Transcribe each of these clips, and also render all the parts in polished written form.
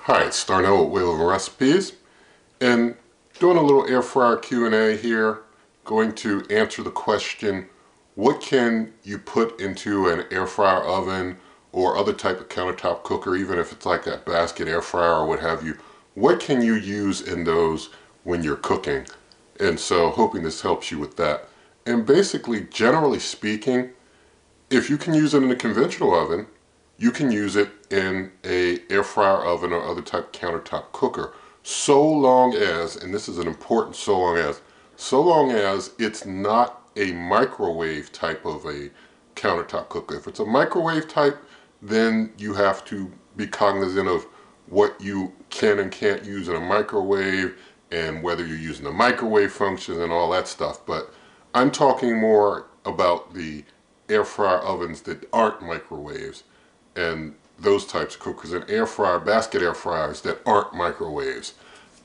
Hi, it's Darnell with Wheel of Recipes, and doing a little air fryer Q&A here, going to answer the question, what can you put into an air fryer oven or other type of countertop cooker, even if it's like a basket air fryer or what have you, what can you use in those when you're cooking? And so hoping this helps you with that. And basically, generally speaking, if you can use it in a conventional oven, you can use it in a air fryer oven or other type of countertop cooker, so long as, and this is an important so long as it's not a microwave type of a countertop cooker. If it's a microwave type, then you have to be cognizant of what you can and can't use in a microwave and whether you're using the microwave function and all that stuff. But I'm talking more about the air fryer ovens that aren't microwaves and those types of cookers, and air fryer, basket air fryers that aren't microwaves,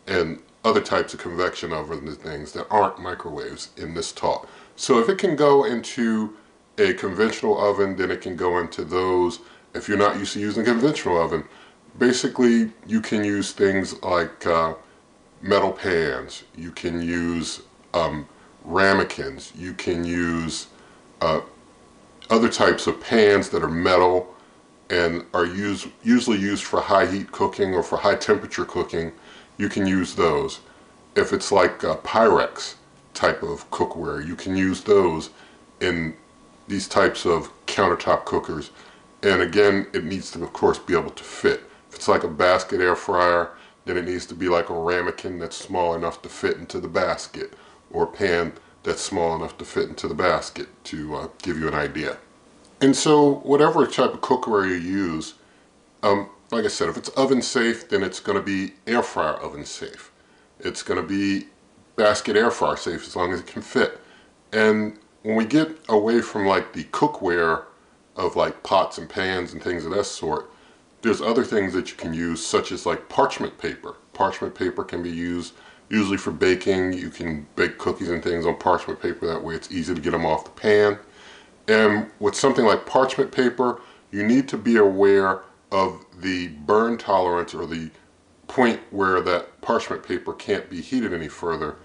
and other types of convection ovens and things that aren't microwaves in this talk. So if it can go into a conventional oven, then it can go into those. If you're not used to using a conventional oven, basically you can use things like metal pans, you can use ramekins, you can use other types of pans that are metal and are usually used for high heat cooking or for high temperature cooking. You can use those. If it's like a Pyrex type of cookware, you can use those in these types of countertop cookers. And again, it needs to, of course, be able to fit. If it's like a basket air fryer, then it needs to be like a ramekin that's small enough to fit into the basket, or a pan that's small enough to fit into the basket, to give you an idea. And so whatever type of cookware you use, like I said, if it's oven safe, then it's going to be air fryer oven safe. It's going to be basket air fryer safe as long as it can fit. And when we get away from like the cookware of like pots and pans and things of that sort, there's other things that you can use, such as like parchment paper. Parchment paper can be used usually for baking. You can bake cookies and things on parchment paper. That way it's easy to get them off the pan. And with something like parchment paper, you need to be aware of the burn tolerance, or the point where that parchment paper can't be heated any further.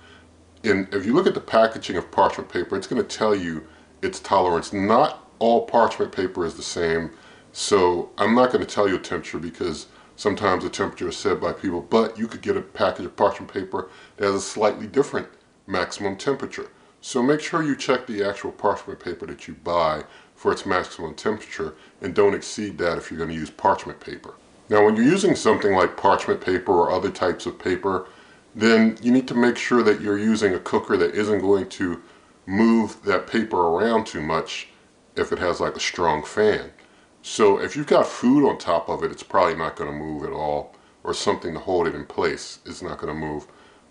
And if you look at the packaging of parchment paper, it's going to tell you its tolerance. Not all parchment paper is the same, so I'm not going to tell you a temperature, because sometimes the temperature is said by people, but you could get a package of parchment paper that has a slightly different maximum temperature. So make sure you check the actual parchment paper that you buy for its maximum temperature, and don't exceed that if you're going to use parchment paper. Now when you're using something like parchment paper or other types of paper, then you need to make sure that you're using a cooker that isn't going to move that paper around too much if it has like a strong fan. So if you've got food on top of it, it's probably not going to move at all, or something to hold it in place, it's not going to move.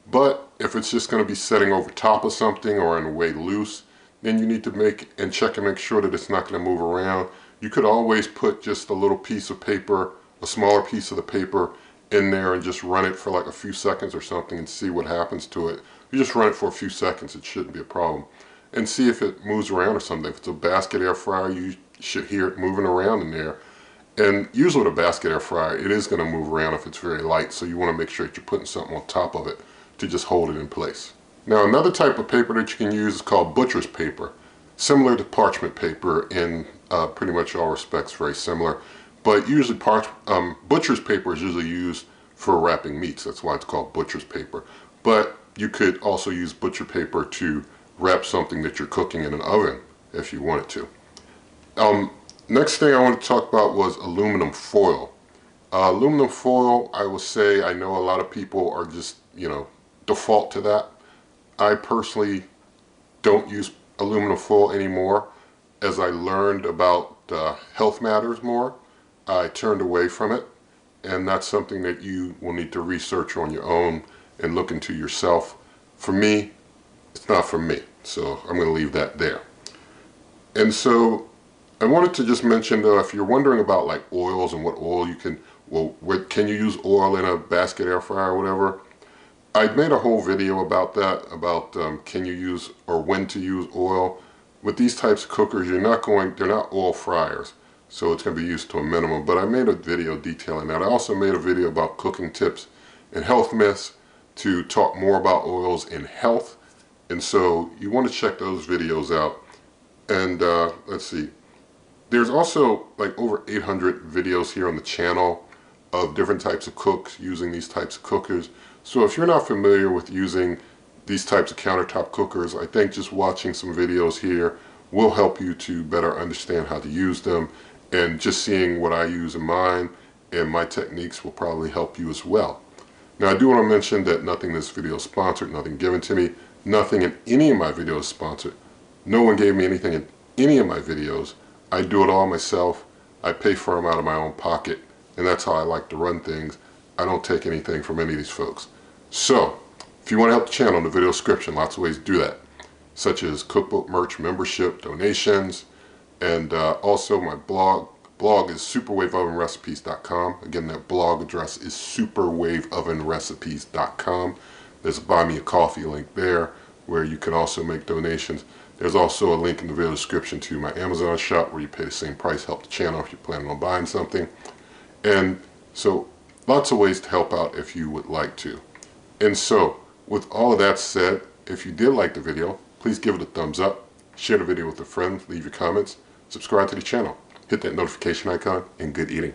But if it's just going to be setting over top of something or in a way loose, then you need to check and make sure that it's not going to move around. You could always put just a little piece of paper, a smaller piece of the paper in there, and just run it for like a few seconds or something and see what happens to it. You just run it for a few seconds, it shouldn't be a problem. And see if it moves around or something. If it's a basket air fryer, you should hear it moving around in there. And usually with a basket air fryer, it is going to move around if it's very light, so you want to make sure that you're putting something on top of it to just hold it in place. Now another type of paper that you can use is called butcher's paper. Similar to parchment paper in pretty much all respects, very similar. But usually butcher's paper is usually used for wrapping meats. That's why it's called butcher's paper. But you could also use butcher paper to wrap something that you're cooking in an oven if you wanted to. Next thing I want to talk about was aluminum foil. Aluminum foil, I will say, I know a lot of people are just, default to that. I personally don't use aluminum foil anymore. As I learned about health matters more, I turned away from it, and that's something that you will need to research on your own and look into yourself. For me, it's not for me, so I'm going to leave that there. And so I wanted to just mention, though, if you're wondering about like oils and what oil you can, can you use oil in a basket air fryer or whatever? I made a whole video about that, about can you use or when to use oil. With these types of cookers, they're not oil fryers. so it's going to be used to a minimum. But I made a video detailing that. I also made a video about cooking tips and health myths to talk more about oils and health. And so you want to check those videos out. And let's see. There's also like over 800 videos here on the channel of different types of cooks using these types of cookers. So if you're not familiar with using these types of countertop cookers, I think just watching some videos here will help you to better understand how to use them, and just seeing what I use in mine and my techniques will probably help you as well. Now I do want to mention that nothing in this video is sponsored, nothing given to me, nothing in any of my videos is sponsored. No one gave me anything in any of my videos. I do it all myself. I pay for them out of my own pocket, and that's how I like to run things. I don't take anything from any of these folks. So, if you want to help the channel, in the video description, lots of ways to do that, such as cookbook merch membership, donations, and also my blog. Blog is superwaveovenrecipes.com. Again, that blog address is superwaveovenrecipes.com. There's a buy me a coffee link there where you can also make donations. There's also a link in the video description to my Amazon shop where you pay the same price, help the channel if you're planning on buying something. And so lots of ways to help out if you would like to. And so with all of that said, if you did like the video, please give it a thumbs up, share the video with a friend, leave your comments, subscribe to the channel, hit that notification icon, and good eating.